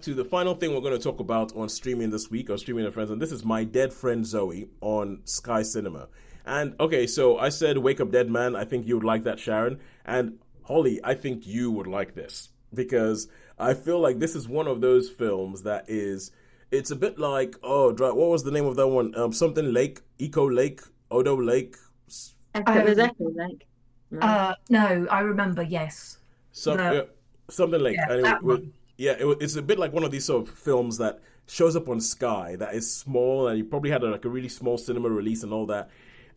to the final thing we're going to talk about on streaming this week, or streaming and friends, and this is My Dead Friend Zoe on Sky Cinema. And okay, so I said Wake Up Dead Man. I think you would like that, Sharon. And Holly, I think you would like this because I feel like this is one of those films that is. It's a bit like what was the name of that one? Something Lake, Eco Lake, Odo Lake. Except there's Oh, Echo Lake. No. no, I remember. Yes, Some the something like yeah, anyway. that one. It's a bit like one of these sort of films that shows up on Sky that is small, and you probably had like a really small cinema release and all that.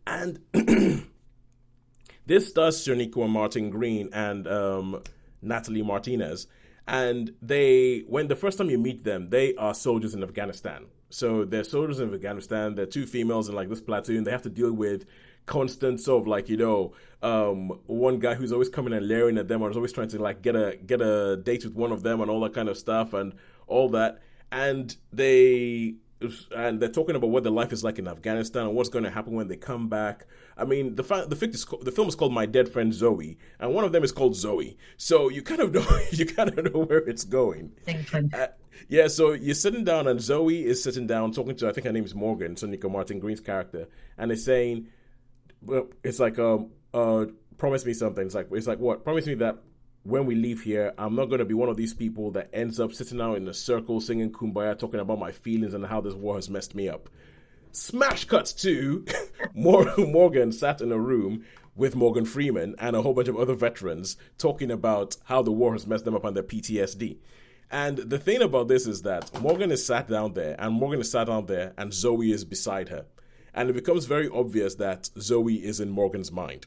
And this stars Shaniqua Martin Green and Natalie Martinez. And when the first time you meet them, they are soldiers in Afghanistan. So they're soldiers in Afghanistan. They're two females in like this platoon. They have to deal with constant sort of like one guy who's always coming and leering at them, or is always trying to like get a date with one of them and all that kind of stuff and all that. And they're talking about what their life is like in Afghanistan and what's going to happen when they come back. I mean, the film is called My Dead Friend Zoe, and one of them is called Zoe. So you kind of know where it's going. England. Yeah, so you're sitting down, and Zoe is sitting down talking to, I think her name is Morgan, so Nico Martin Green's character, and it's saying, well, it's like promise me something. It's like what? Promise me that when we leave here, I'm not going to be one of these people that ends up sitting out in a circle singing Kumbaya, talking about my feelings and how this war has messed me up. Smash cuts to Morgan sat in a room with Morgan Freeman and a whole bunch of other veterans talking about how the war has messed them up and their PTSD. And the thing about this is that Morgan is sat down there, and Zoe is beside her. And it becomes very obvious that Zoe is in Morgan's mind.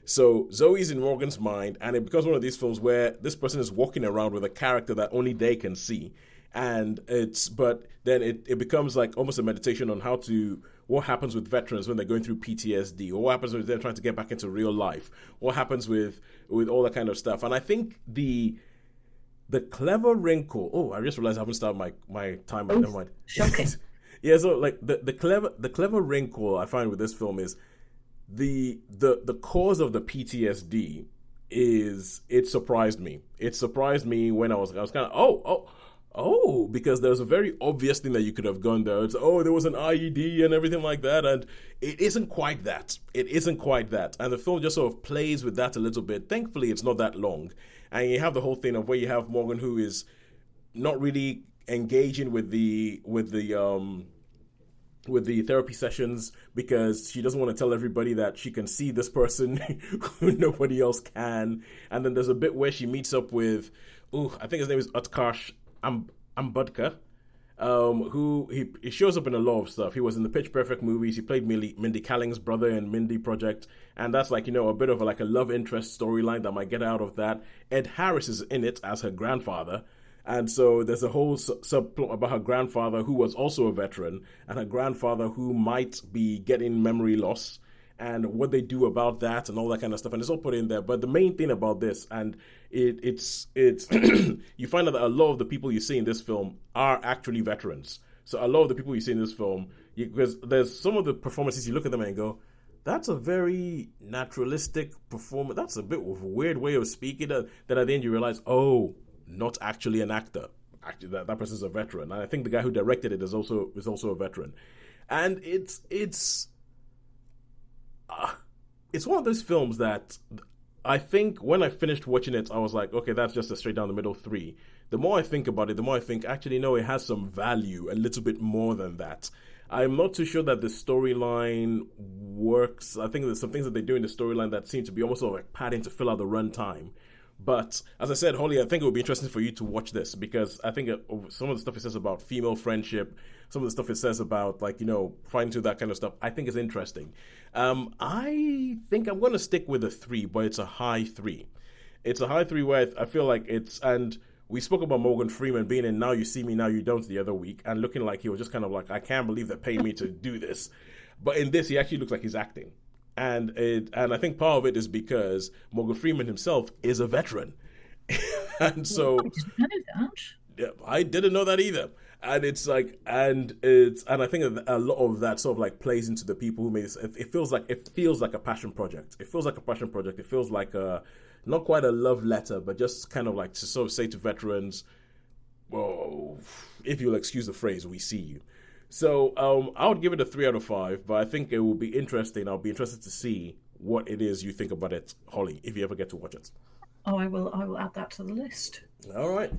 So Zoe's in Morgan's mind, and it becomes one of these films where this person is walking around with a character that only they can see. But then it becomes like almost a meditation on what happens with veterans when they're going through PTSD, or what happens when they're trying to get back into real life, what happens with all that kind of stuff. And I think the clever wrinkle. Oh, I just realized I haven't started my timer. Oh, Never mind. shocking. Yeah, so like the clever wrinkle I find with this film is the cause of the PTSD is it surprised me. It surprised me when I was kind of because there's a very obvious thing that you could have gone there. It's there was an IED and everything like that, and it isn't quite that. It isn't quite that, and the film just sort of plays with that a little bit. Thankfully, it's not that long, and you have the whole thing of where you have Morgan who is not really engaging with the therapy sessions because she doesn't want to tell everybody that she can see this person who nobody else can. And then there's a bit where she meets up with, I think his name is Utkarsh Ambudkar, who he shows up in a lot of stuff. He was in the Pitch Perfect movies. He played Mindy Kaling's brother in Mindy Project, and that's like a bit of a love interest storyline that might get out of that. Ed Harris is in it as her grandfather. And so there's a whole subplot about her grandfather who was also a veteran and her grandfather who might be getting memory loss and what they do about that and all that kind of stuff. And it's all put in there. But the main thing about this, and it's you find out that a lot of the people you see in this film are actually veterans. So a lot of the people you see in this film, because there's some of the performances, you look at them and go, that's a very naturalistic performance. That's a bit of a weird way of speaking that at the end you realize, not actually an actor. Actually, that person's a veteran, and I think the guy who directed it is also a veteran. And it's one of those films that I think when I finished watching it, I was like, okay, that's just a straight down the middle 3. The more I think about it, the more I think, actually, no, it has some value, a little bit more than that. I'm not too sure that the storyline works. I think there's some things that they do in the storyline that seem to be almost sort of like padding to fill out the runtime. But as I said, Holly, I think it would be interesting for you to watch this because I think some of the stuff it says about female friendship, some of the stuff it says about fighting through that kind of stuff, I think is interesting. I think I'm going to stick with a 3, but it's a high 3. It's a high 3 where I feel like and we spoke about Morgan Freeman being in Now You See Me, Now You Don't the other week and looking like he was just kind of like, I can't believe they're paying me to do this. But in this, he actually looks like he's acting. And I think part of it is because Morgan Freeman himself is a veteran. And so I didn't know that. yeah, I didn't know that either. And it's like, and I think a lot of that sort of like plays into the people who made this. It feels like a passion project. It feels like a passion project. It feels like not quite a love letter, but just kind of like to sort of say to veterans, well, if you'll excuse the phrase, we see you. So I would give it a 3 out of 5, but I think it will be interesting. I'll be interested to see what it is you think about it, Holly, if you ever get to watch it. Oh, I will add that to the list. All right.